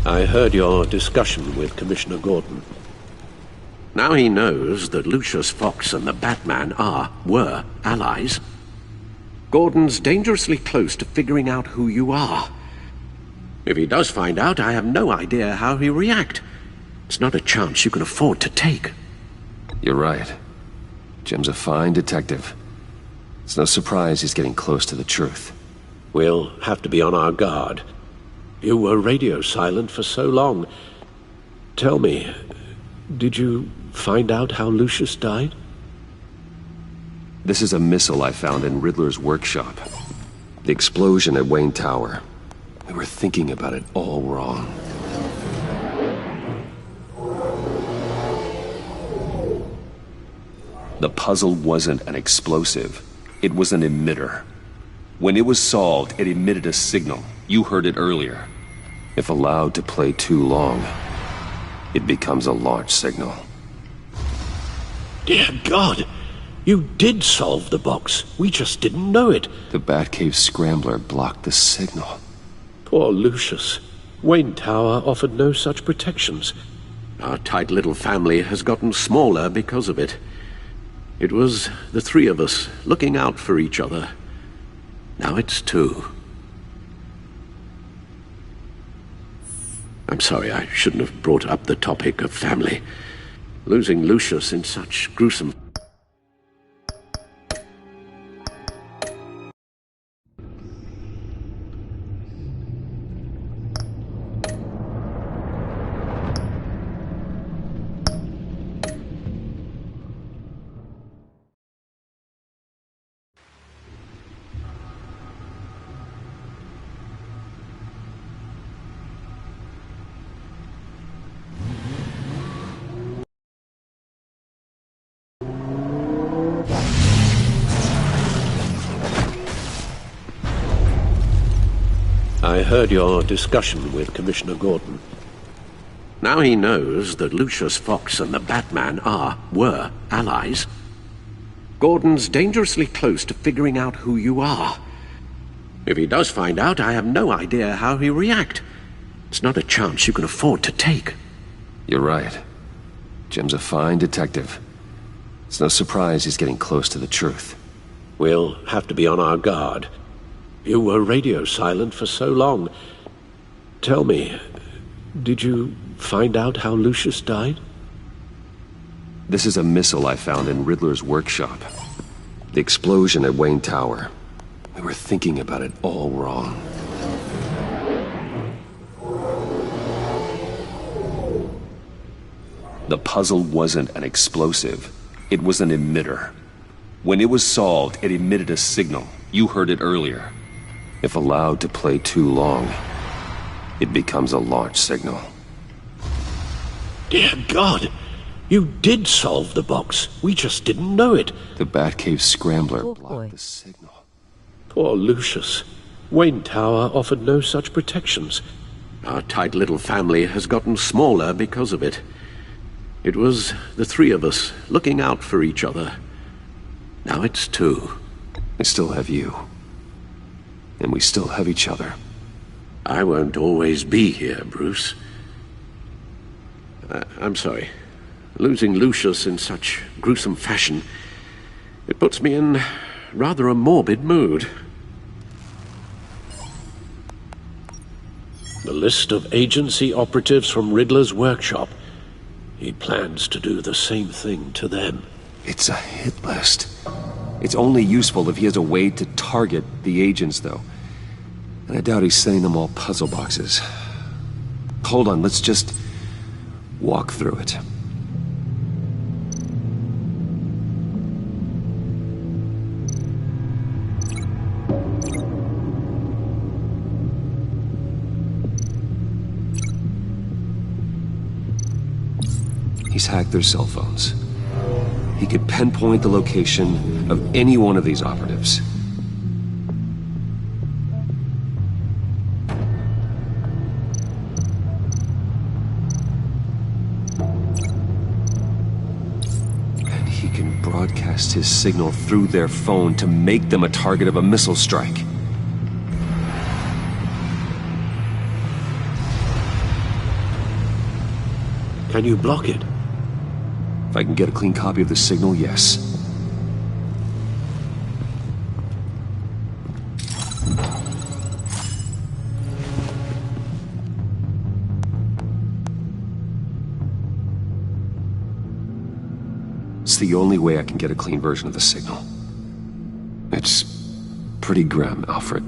I heard your discussion with Commissioner Gordon. Now he knows that Lucius Fox and the Batman were allies. Gordon's dangerously close to figuring out who you are. If he does find out, I have no idea how he'll react. It's not a chance you can afford to take. You're right. Jim's a fine detective. It's no surprise he's getting close to the truth. We'll have to be on our guard. You were radio silent for so long. Tell me, did you find out how Lucius died? This is a missile I found in Riddler's workshop. The explosion at Wayne Tower. We were thinking about it all wrong. The puzzle wasn't an explosive. It was an emitter. When it was solved, it emitted a signal. You heard it earlier. If allowed to play too long, it becomes a launch signal. Dear God! You did solve the box. We just didn't know it. The Batcave scrambler blocked the signal. Poor Lucius. Wayne Tower offered no such protections. Our tight little family has gotten smaller because of it. It was the three of us looking out for each other. Now it's two. I'm sorry, I shouldn't have brought up the topic of family. Losing Lucius in such gruesome... I heard your discussion with Commissioner Gordon. Now he knows that Lucius Fox and the Batman were allies. Gordon's dangerously close to figuring out who you are. If he does find out, I have no idea how he'll react. It's not a chance you can afford to take. You're right. Jim's a fine detective. It's no surprise he's getting close to the truth. We'll have to be on our guard. You were radio silent for so long. Tell me, did you find out how Lucius died? This is a missile I found in Riddler's workshop. The explosion at Wayne Tower. We were thinking about it all wrong. The puzzle wasn't an explosive. It was an emitter. When it was solved, it emitted a signal. You heard it earlier. If allowed to play too long, it becomes a launch signal. Dear God! You did solve the box. We just didn't know it. The Batcave scrambler Oh, blocked boy. the signal. Poor Lucius. Wayne Tower offered no such protections. Our tight little family has gotten smaller because of it. It was the three of us looking out for each other. Now it's two. I still have you. And we still have each other. I won't always be here, Bruce. I'm sorry. Losing Lucius in such gruesome fashion, it puts me in rather a morbid mood. The list of agency operatives from Riddler's workshop. He plans to do the same thing to them. It's a hit list. It's only useful if he has a way to target the agents, though. And I doubt he's sending them all puzzle boxes. Hold on, let's just walk through it. He's hacked their cell phones. He could pinpoint the location of any one of these operatives. And he can broadcast his signal through their phone to make them a target of a missile strike. Can you block it? If I can get a clean copy of the signal, yes. It's the only way I can get a clean version of the signal. It's pretty grim, Alfred.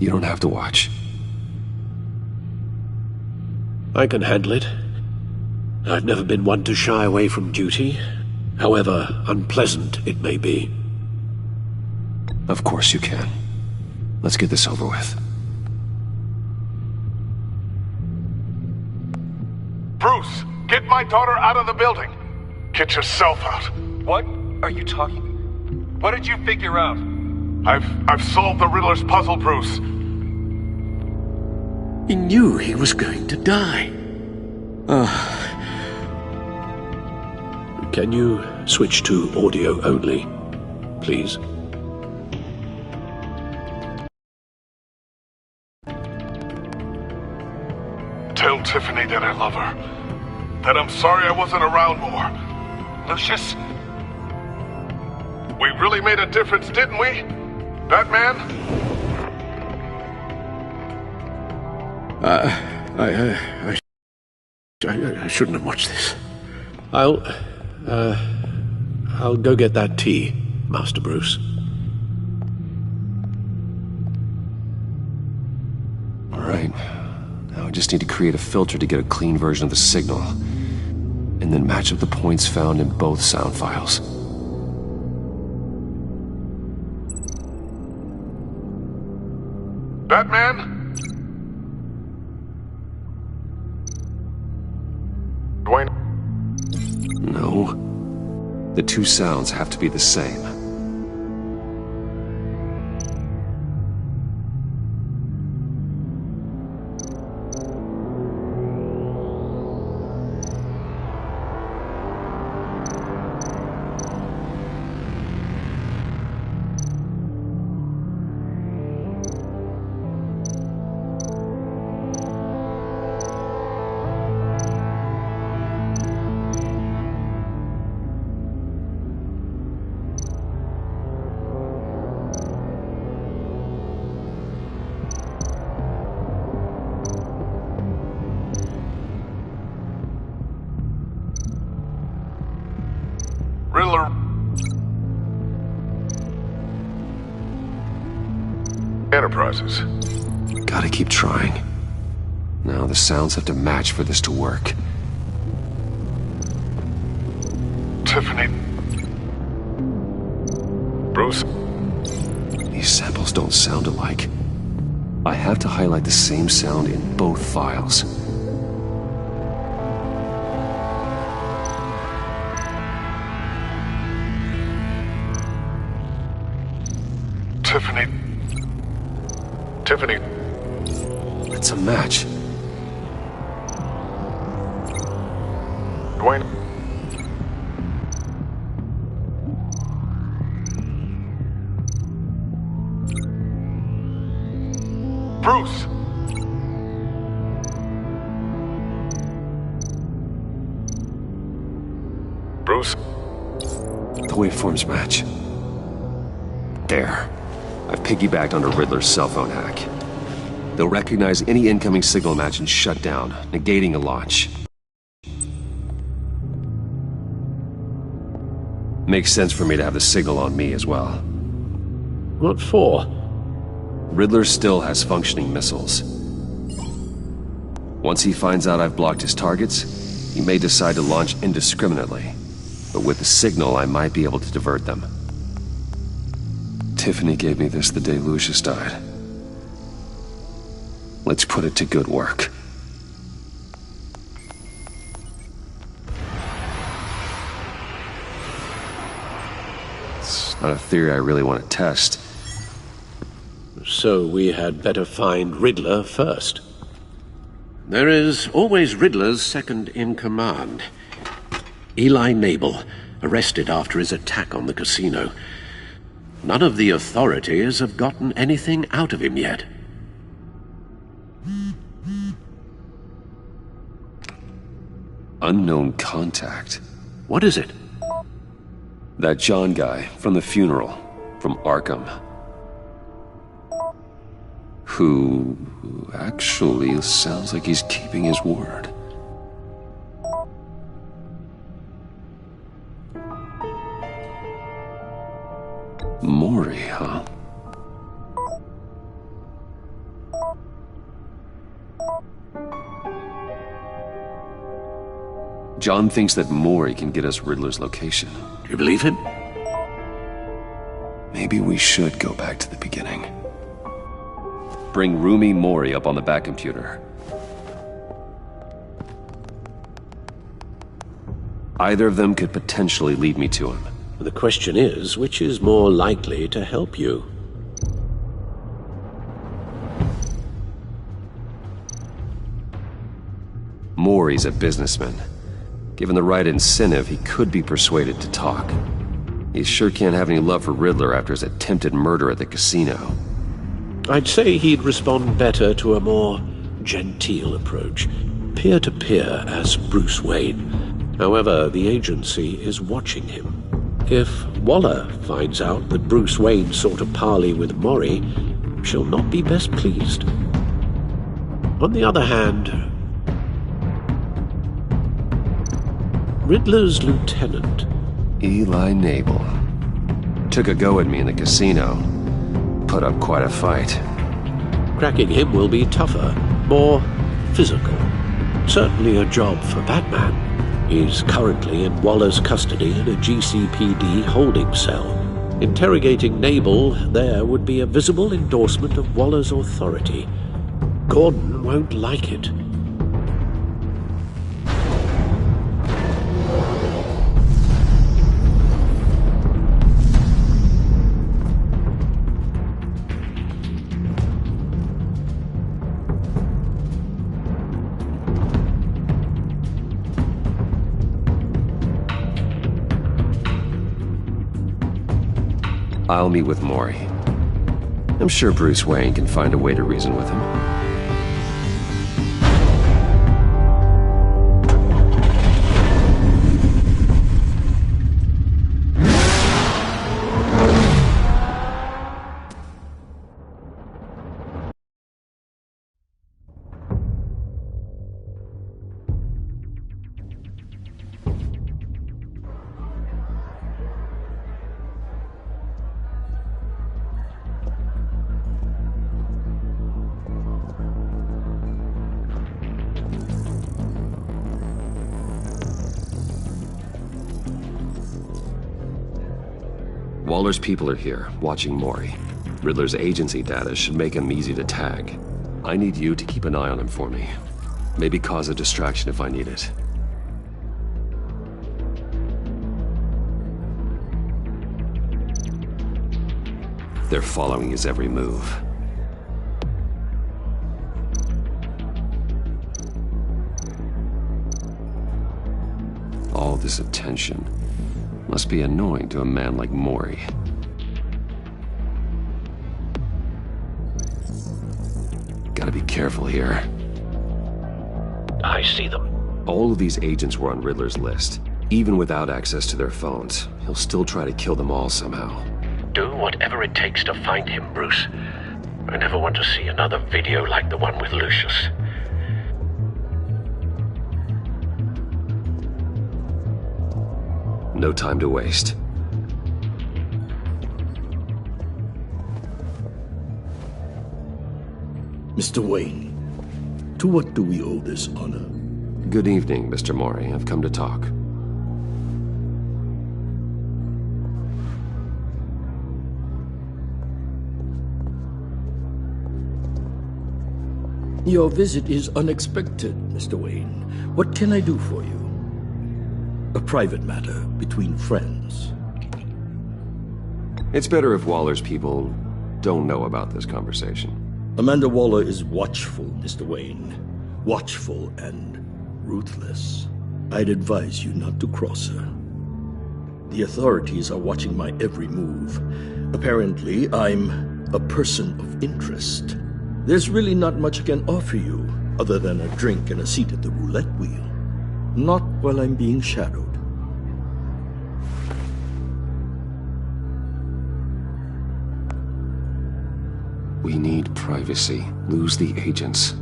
You don't have to watch. I can handle it. I've never been one to shy away from duty, however unpleasant it may be. Of course you can. Let's get this over with. Bruce, get my daughter out of the building. Get yourself out. What are you talking? What did you figure out? I've solved the Riddler's puzzle, Bruce. He knew he was going to die. Can you switch to audio only, please? Tell Tiffany that I love her. That I'm sorry I wasn't around more. Lucius? We really made a difference, didn't we? Batman? I shouldn't have watched this. I'll go get that tea, Master Bruce. All right. Now I just need to create a filter to get a clean version of the signal, and then match up the points found in both sound files. Batman? Dwayne? No. The two sounds have to be the same. Riddler. Enterprises. Gotta keep trying. Now the sounds have to match for this to work. Tiffany. Bruce. These samples don't sound alike. I have to highlight the same sound in both files. Tiffany. Tiffany. It's a match. Dwayne. Bruce. Bruce. The waveforms match. There. I've piggybacked onto Riddler's cell phone hack. They'll recognize any incoming signal match and shut down, negating a launch. Makes sense for me to have the signal on me as well. What for? Riddler still has functioning missiles. Once he finds out I've blocked his targets, he may decide to launch indiscriminately. But with the signal, I might be able to divert them. Tiffany gave me this the day Lucius died. Let's put it to good work. It's not a theory I really want to test. So we had better find Riddler first. There is always Riddler's second in command. Eli Nabel, arrested after his attack on the casino. None of the authorities have gotten anything out of him yet. Unknown contact. What is it? That John guy from the funeral, from Arkham. Who actually sounds like he's keeping his word. Maury, huh? John thinks that Maury can get us Riddler's location. Do you believe him? Maybe we should go back to the beginning. Bring Rumi Maury up on the back computer. Either of them could potentially lead me to him. The question is, which is more likely to help you? Maury's a businessman. Given the right incentive, he could be persuaded to talk. He sure can't have any love for Riddler after his attempted murder at the casino. I'd say he'd respond better to a more genteel approach, peer-to-peer as Bruce Wayne. However, the agency is watching him. If Waller finds out that Bruce Wayne sought a parley with Maury, she'll not be best pleased. On the other hand, Riddler's lieutenant, Eli Nabel, took a go at me in the casino. Put up quite a fight. cracking him will be tougher, more physical. Certainly a job for Batman. He's currently in Waller's custody in a GCPD holding cell. Interrogating Nabel there would be a visible endorsement of Waller's authority. Gordon won't like it. I'll meet with Maury. I'm sure Bruce Wayne can find a way to reason with him. Waller's people are here, watching Maury. Riddler's agency data should make him easy to tag. I need you to keep an eye on him for me. Maybe cause a distraction if I need it. They're following his every move. All this attention must be annoying to a man like Mori. Gotta be careful here. I see them. All of these agents were on Riddler's list. Even without access to their phones, he'll still try to kill them all somehow. Do whatever it takes to find him, Bruce. I never want to see another video like the one with Lucius. No time to waste. Mr. Wayne, to what do we owe this honor? Good evening, Mr. Mori. I've come to talk. Your visit is unexpected, Mr. Wayne. What can I do for you? A private matter between friends. It's better if Waller's people don't know about this conversation. Amanda Waller is watchful, Mr. Wayne. Watchful and ruthless. I'd advise you not to cross her. The authorities are watching my every move. Apparently, I'm a person of interest. There's really not much I can offer you, other than a drink and a seat at the roulette wheel. Not while I'm being shadowed. We need privacy. Lose the agents.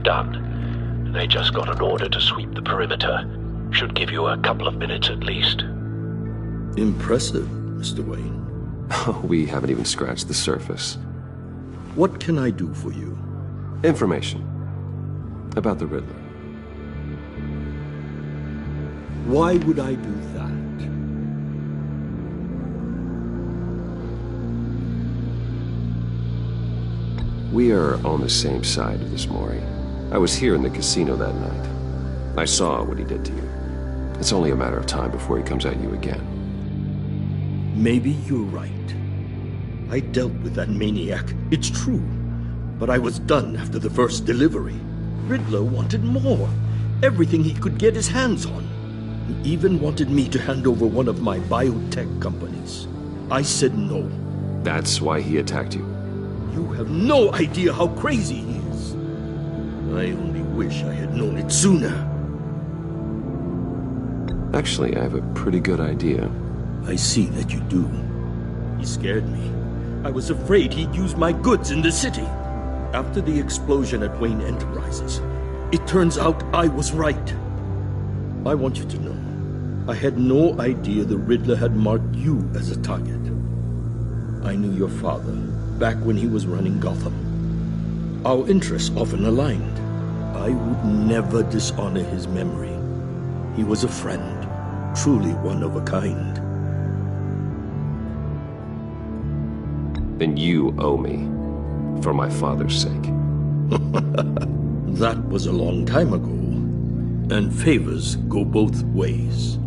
Done. They just got an order to sweep the perimeter. Should give you a couple of minutes at least. Impressive, Mr. Wayne. We haven't even scratched the surface. What can I do for you? Information. About the Riddler. Why would I do that? We are on the same side of this, Mori. I was here in the casino that night. I saw what he did to you. It's only a matter of time before he comes at you again. Maybe you're right. I dealt with that maniac, it's true. But I was done after the first delivery. Riddler wanted more. Everything he could get his hands on. He even wanted me to hand over one of my biotech companies. I said no. That's why he attacked you. You have no idea how crazy he is. I only wish I had known it sooner. Actually, I have a pretty good idea. I see that you do. He scared me. I was afraid he'd use my goods in the city. After the explosion at Wayne Enterprises, it turns out I was right. I want you to know, I had no idea the Riddler had marked you as a target. I knew your father back when he was running Gotham. Our interests often aligned. I would never dishonor his memory. He was a friend, truly one of a kind. Then you owe me, for my father's sake. That was a long time ago, and favors go both ways.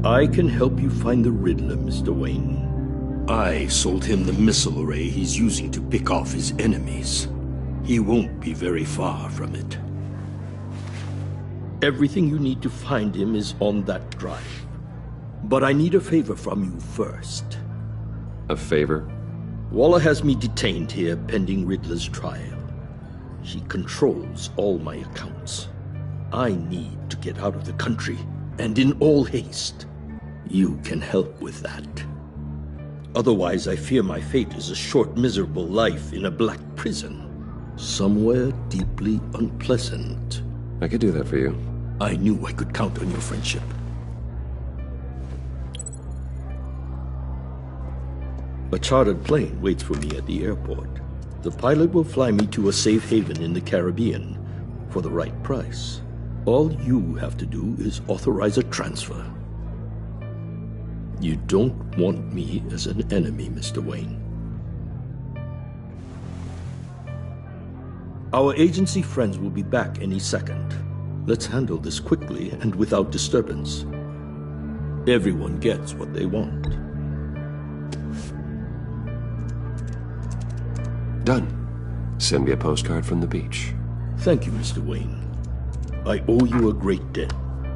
I can help you find the Riddler, Mr. Wayne. I sold him the missile array he's using to pick off his enemies. He won't be very far from it. Everything you need to find him is on that drive. But I need a favor from you first. A favor? Waller has me detained here pending Riddler's trial. She controls all my accounts. I need to get out of the country, and in all haste. You can help with that. Otherwise, I fear my fate is a short, miserable life in a black prison. Somewhere deeply unpleasant. I could do that for you. I knew I could count on your friendship. A chartered plane waits for me at the airport. The pilot will fly me to a safe haven in the Caribbean for the right price. All you have to do is authorize a transfer. You don't want me as an enemy, Mr. Wayne. Our agency friends will be back any second. Let's handle this quickly and without disturbance. Everyone gets what they want. Done. Send me a postcard from the beach. Thank you, Mr. Wayne. I owe you a great debt.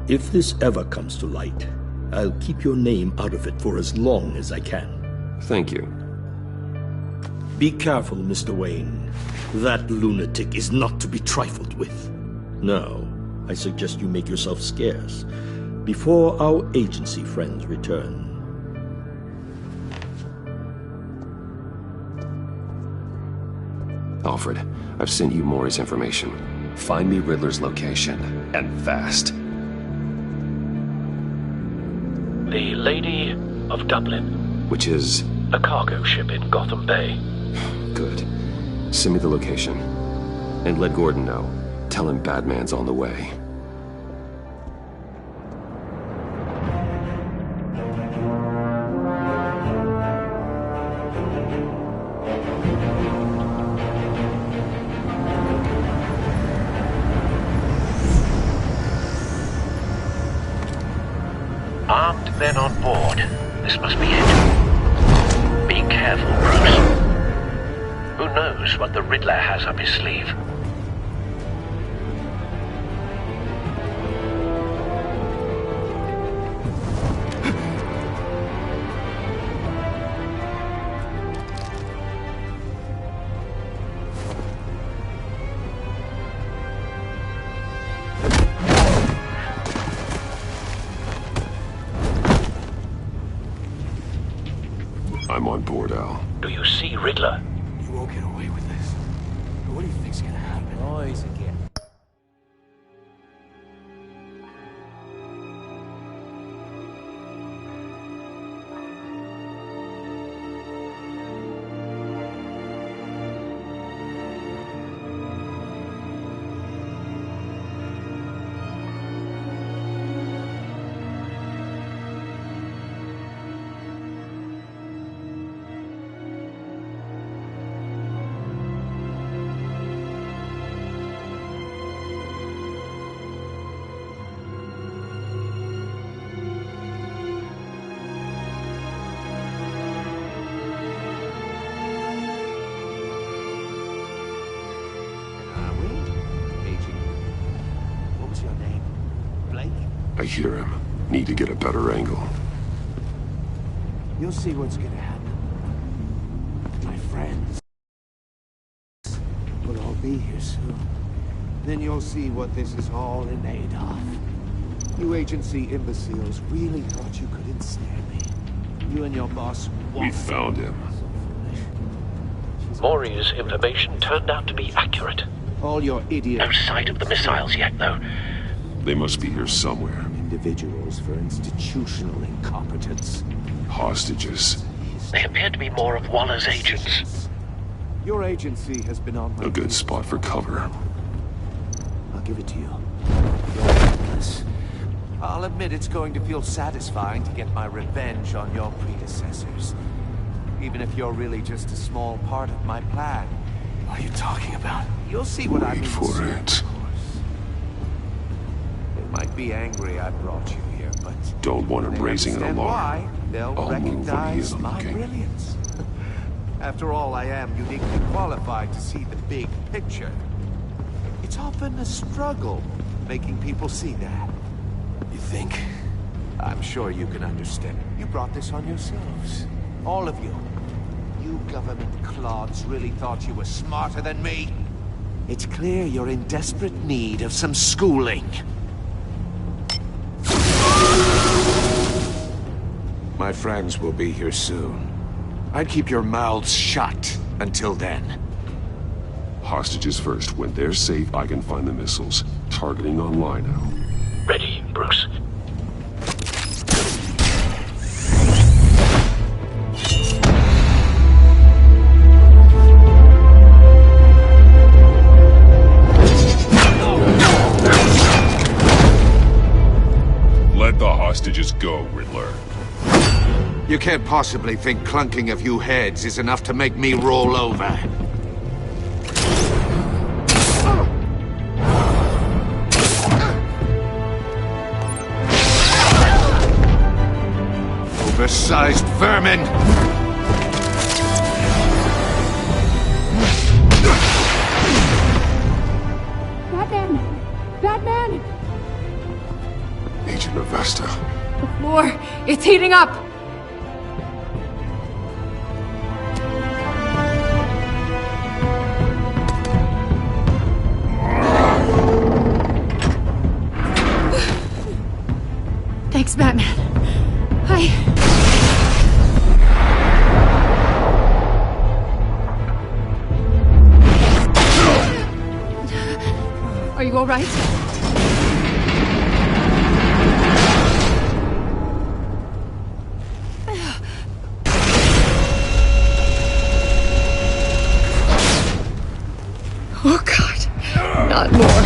If this ever comes to light, I'll keep your name out of it for as long as I can. Thank you. Be careful, Mr. Wayne. That lunatic is not to be trifled with. Now, I suggest you make yourself scarce before our agency friends return. Alfred, I've sent you Maury's information. Find me Riddler's location, and fast. The Lady of Dublin. Which is? A cargo ship in Gotham Bay. Good. Send me the location. And let Gordon know. Tell him Batman's on the way. Armed men on board. This must be it. Be careful, Bruce. Who knows what the Riddler has up his sleeve? I'm on board, Al. Do you see Riddler? You won't get away with this. What do you think's gonna happen? Noise again. I hear him. Need to get a better angle. You'll see what's gonna happen. My friends will all be here soon. Then you'll see what this is all in aid of. You agency imbeciles really thought you could ensnare me. You and your boss We found him. Maury's information turned out to be accurate. All your idiots. No sight of the missiles yet, though. They must be here somewhere. Individuals for institutional incompetence. Hostages. They appear to be more of Waller's agents. Your agency has been on my A good spot for cover. I'll give it to you. You're helpless. I'll admit it's going to feel satisfying to get my revenge on your predecessors. Even if you're really just a small part of my plan. What are you talking about? You'll see what I mean. Wait for it. They might be angry I brought you here, but Don't want him they raising an understand alarm. why, they'll I'll move when he recognize isn't my looking. brilliance. After all, I am uniquely qualified to see the big picture. It's often a struggle making people see that. You think? I'm sure you can understand. You brought this on yourselves. All of you. You government clods really thought you were smarter than me? It's clear you're in desperate need of some schooling. My friends will be here soon. I'd keep your mouths shut until then. Hostages first. When they're safe, I can find the missiles. Targeting online now. Ready, Bruce. Let the hostages go, Riddler. You can't possibly think clunking a few heads is enough to make me roll over. Undersized vermin! Batman! Batman! Agent Avesta. The floor, it's heating up! Thanks, Batman. Are you all right? Oh, God. Not more.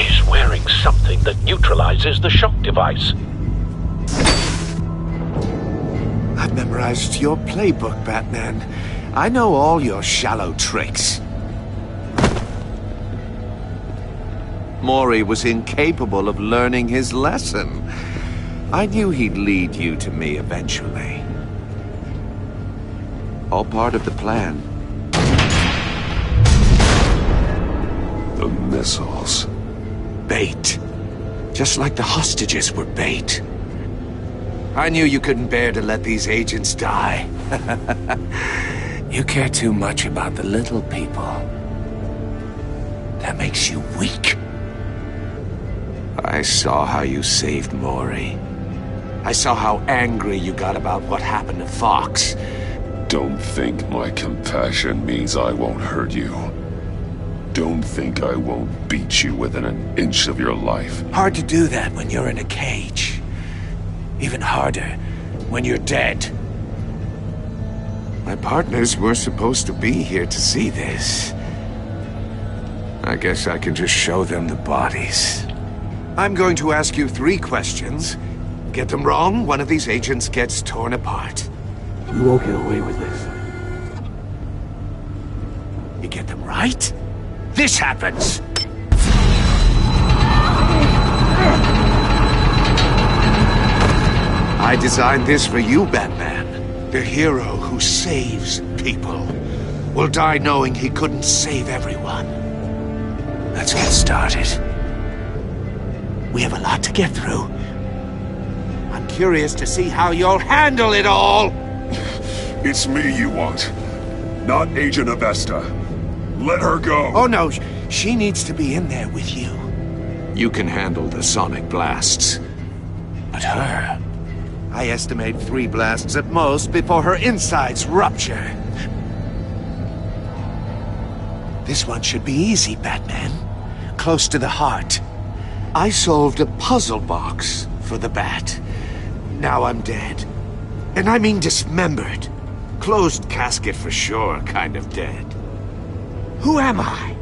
He's wearing something that neutralizes the shock device. I've memorized your playbook, Batman. I know all your shallow tricks. Mori was incapable of learning his lesson. I knew he'd lead you to me eventually. All part of the plan. The missiles. Bait. Just like the hostages were bait. I knew you couldn't bear to let these agents die. You care too much about the little people. That makes you weak. I saw how you saved Mori. I saw how angry you got about what happened to Fox. Don't think my compassion means I won't hurt you. Don't think I won't beat you within an inch of your life. Hard to do that when you're in a cage. Even harder when you're dead. My partners were supposed to be here to see this. I guess I can just show them the bodies. I'm going to ask you 3 questions. Get them wrong, one of these agents gets torn apart. You won't get away with this. You get them right, this happens! I designed this for you, Batman. The hero who saves people will die knowing he couldn't save everyone. Let's get started. We have a lot to get through. I'm curious to see how you'll handle it all! It's me you want, not Agent Avesta. Let her go! Oh no, she needs to be in there with you. You can handle the sonic blasts. But her... I estimate 3 blasts at most before her insides rupture. This one should be easy, Batman. Close to the heart. I solved a puzzle box for the Bat. Now I'm dead. And I mean dismembered. Closed casket for sure, kind of dead. Who am I?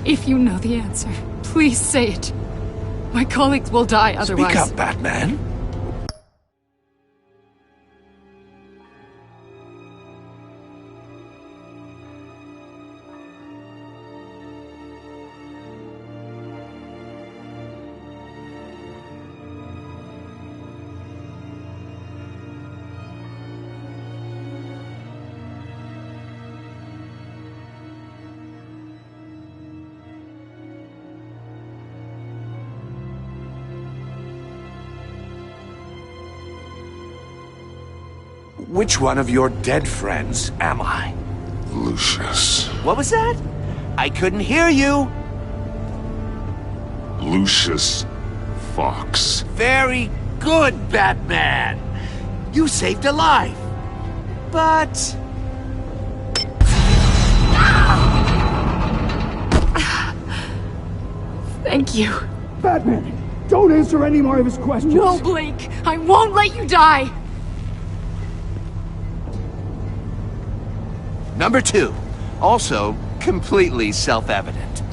If you know the answer, please say it. My colleagues will die otherwise. Speak up, Batman. Which one of your dead friends am I? Lucius. What was that? I couldn't hear you. Lucius Fox. Very good, Batman. You saved a life. But... Thank you. Batman, don't answer any more of his questions. No, Blake. I won't let you die. Number 2, also completely self-evident.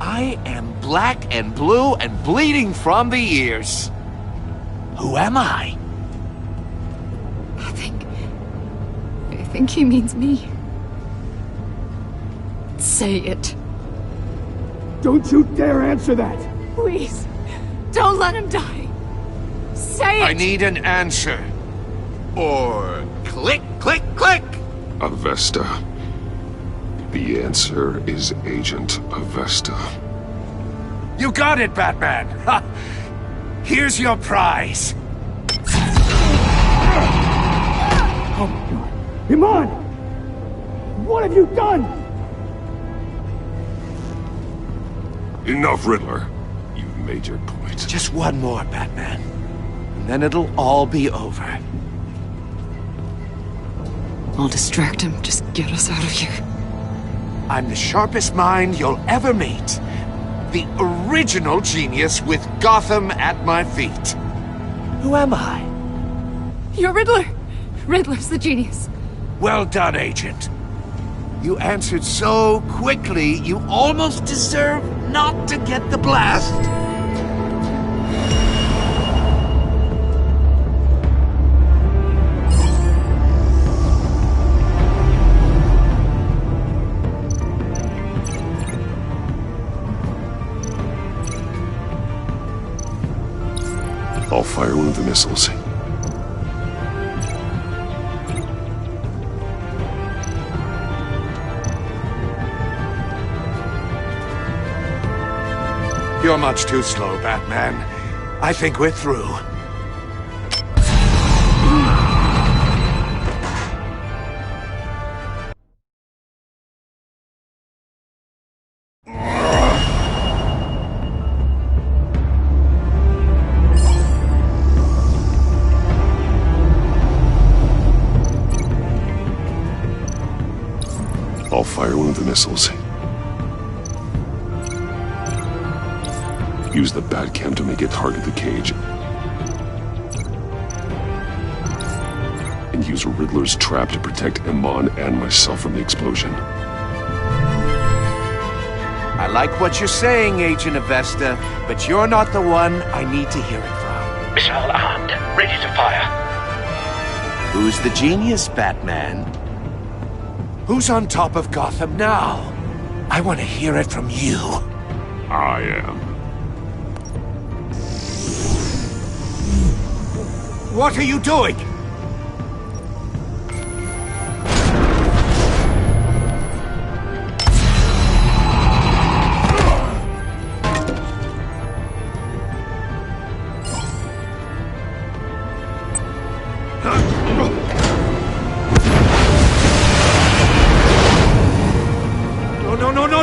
I am black and blue and bleeding from the ears. Who am I? I think he means me. Say it. Don't you dare answer that! Please, don't let him die. Say it! I need an answer. Or click, click, click! Avesta. The answer is Agent Avesta. You got it, Batman! Ha! Here's your prize. Oh my god. Iman! What have you done? Enough, Riddler. You've made your point. Just one more, Batman. And then it'll all be over. I'll distract him. Just get us out of here. I'm the sharpest mind you'll ever meet. The original genius with Gotham at my feet. Who am I? You're Riddler. Riddler's the genius. Well done, Agent. You answered so quickly, you almost deserve not to get the blast. I'll fire one of the missiles. You're much too slow, Batman. I think we're through. I'll fire one of the missiles. Use the Batcam to make it target the cage. And use Riddler's trap to protect Iman and myself from the explosion. I like what you're saying, Agent Avesta, but you're not the one I need to hear it from. Missile armed, ready to fire. Who's the genius, Batman? Who's on top of Gotham now? I want to hear it from you. I am. What are you doing?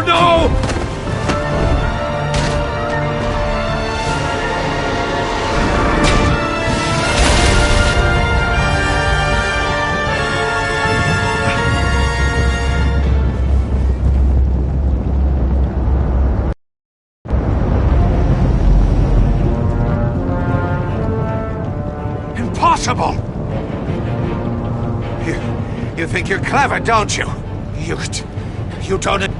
No! Impossible! You think you're clever, don't you? You don't...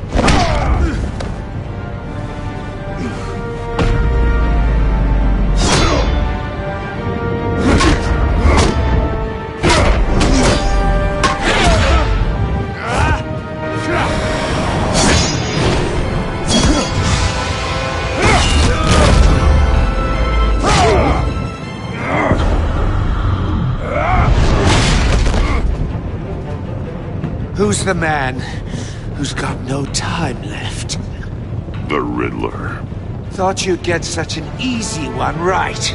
Who's the man who's got no time left? The Riddler. Thought you'd get such an easy one right.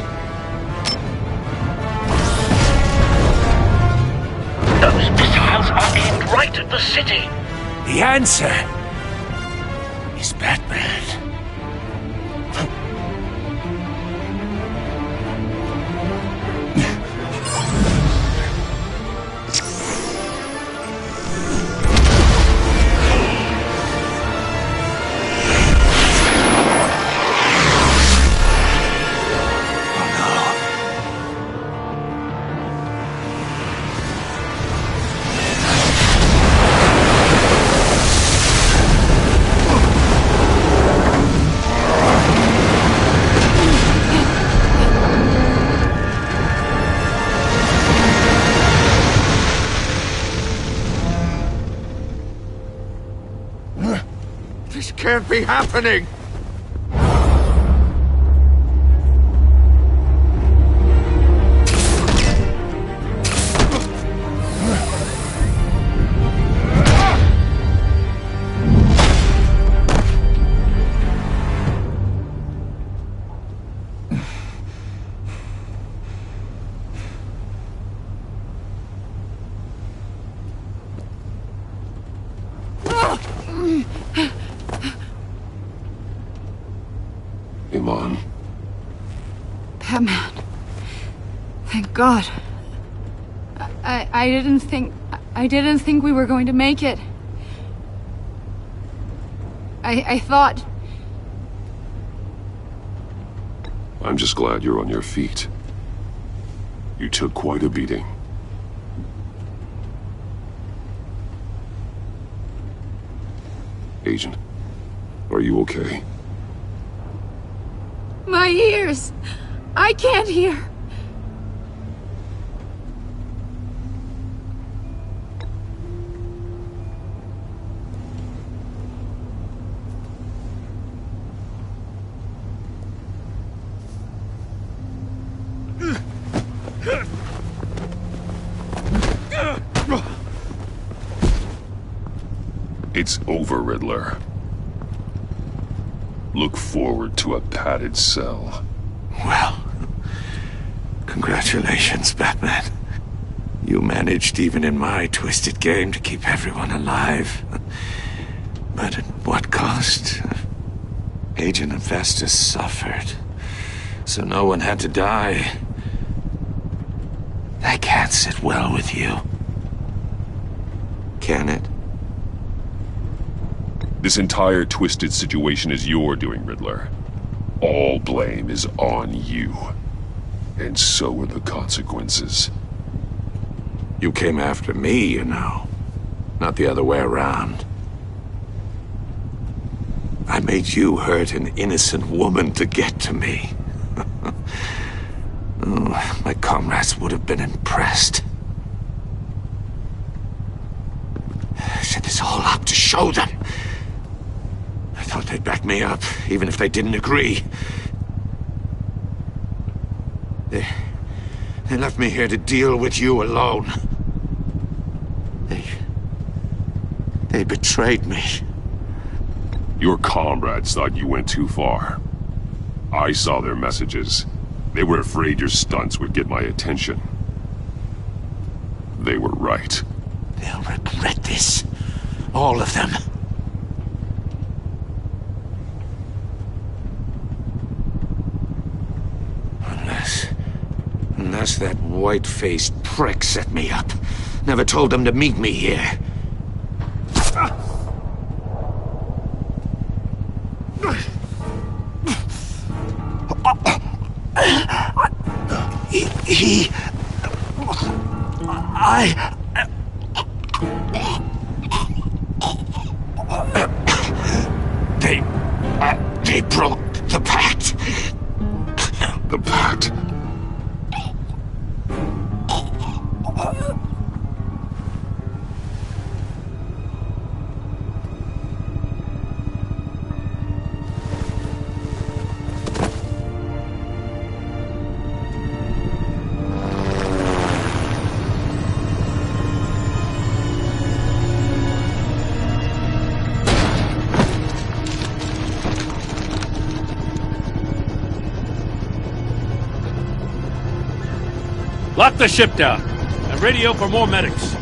Those missiles are aimed right at the city. The answer is Batman. This can't be happening! Iman. Batman. Thank God. I didn't think we were going to make it. I thought... I'm just glad you're on your feet. You took quite a beating. Agent, are you okay? My ears! I can't hear! It's over, Riddler. Look forward to a padded cell. Well, congratulations, Batman. You managed, even in my twisted game, to keep everyone alive. But at what cost? Agent Investus suffered, so no one had to die. That can't sit well with you. Can it? This entire twisted situation is your doing, Riddler. All blame is on you. And so are the consequences. You came after me, you know. Not the other way around. I made you hurt an innocent woman to get to me. Oh, my comrades would have been impressed. I set this all up to show them. I thought they'd back me up, even if they didn't agree. They left me here to deal with you alone. They betrayed me. Your comrades thought you went too far. I saw their messages. They were afraid your stunts would get my attention. They were right. They'll regret this. All of them. Unless that white-faced prick set me up. Never told them to meet me here. They broke the pact. The pact? Lock the ship down and radio for more medics.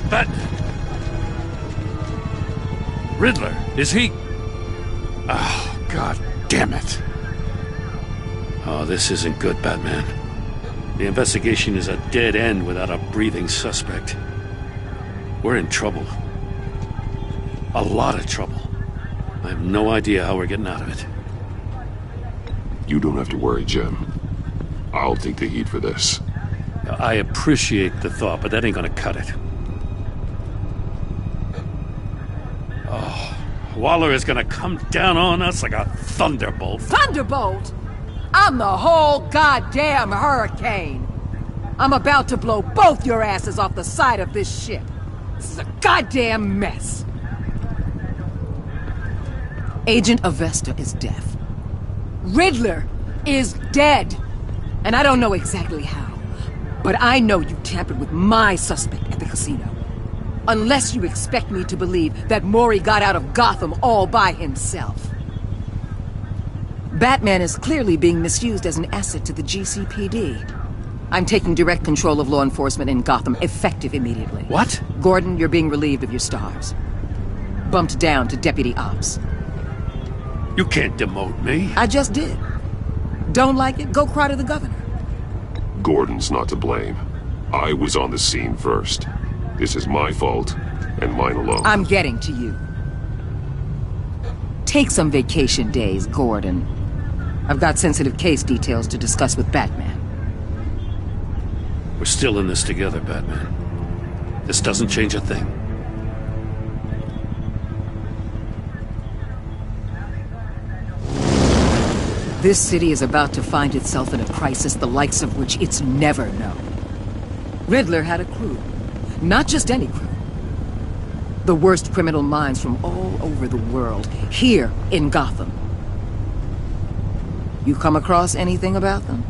But... Riddler, is he... Oh, God damn it. Oh, this isn't good, Batman. The investigation is a dead end without a breathing suspect. We're in trouble. A lot of trouble. I have no idea how we're getting out of it. You don't have to worry, Jim. I'll take the heat for this. I appreciate the thought, but that ain't gonna cut it. Oh, Waller is gonna come down on us like a thunderbolt. Thunderbolt? I'm the whole goddamn hurricane. I'm about to blow both your asses off the side of this ship. This is a goddamn mess. Agent Avesta is deaf. Riddler is dead. And I don't know exactly how, but I know you tampered with my suspect at the casino. Unless you expect me to believe that Maury got out of Gotham all by himself. Batman is clearly being misused as an asset to the GCPD. I'm taking direct control of law enforcement in Gotham, effective immediately. What? Gordon, you're being relieved of your stars. Bumped down to Deputy Ops. You can't demote me. I just did. Don't like it? Go cry to the governor. Gordon's not to blame. I was on the scene first. This is my fault, and mine alone. I'm getting to you. Take some vacation days, Gordon. I've got sensitive case details to discuss with Batman. We're still in this together, Batman. This doesn't change a thing. This city is about to find itself in a crisis the likes of which it's never known. Riddler had a crew. Not just any crew. The worst criminal minds from all over the world, here in Gotham. You come across anything about them?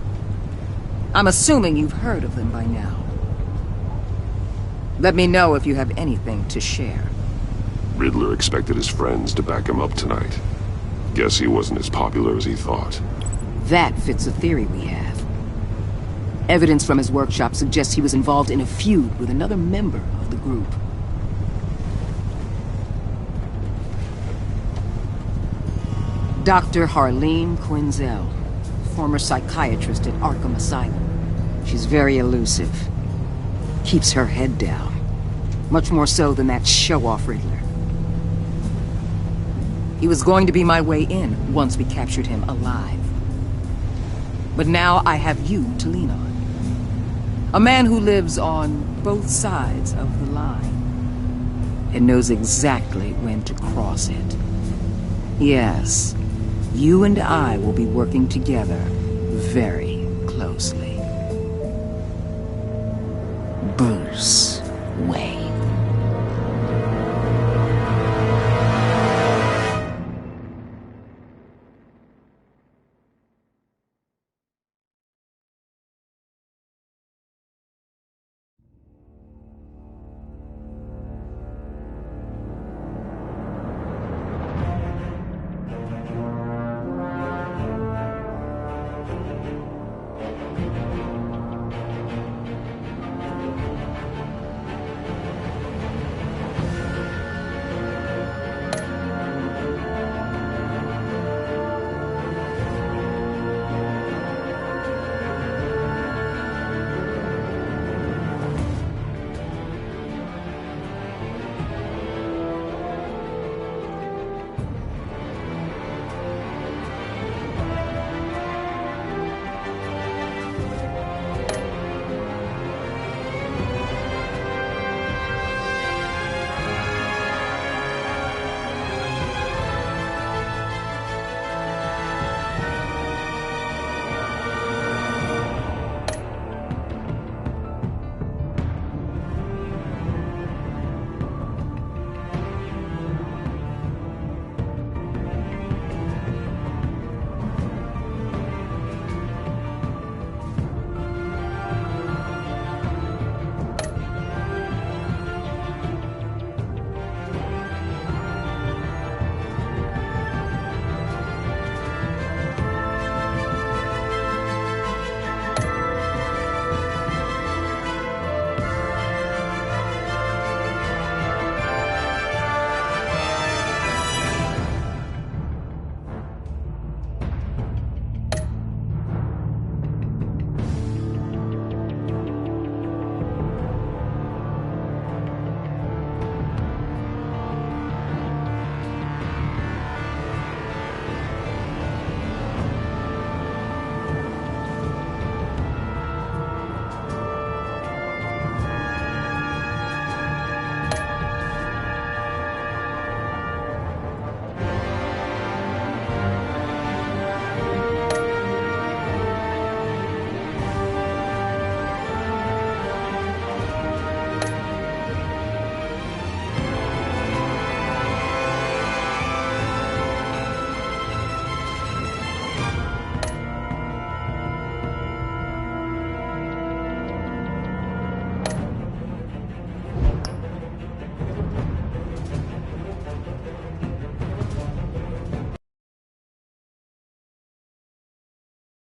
I'm assuming you've heard of them by now. Let me know if you have anything to share. Riddler expected his friends to back him up tonight. Guess he wasn't as popular as he thought. That fits a theory we have. Evidence from his workshop suggests he was involved in a feud with another member of the group. Dr. Harleen Quinzel, former psychiatrist at Arkham Asylum. She's very elusive. Keeps her head down. Much more so than that show-off Riddler. He was going to be my way in once we captured him alive. But now I have you to lean on. A man who lives on both sides of the line and knows exactly when to cross it. Yes, you and I will be working together very closely. Bruce Wayne.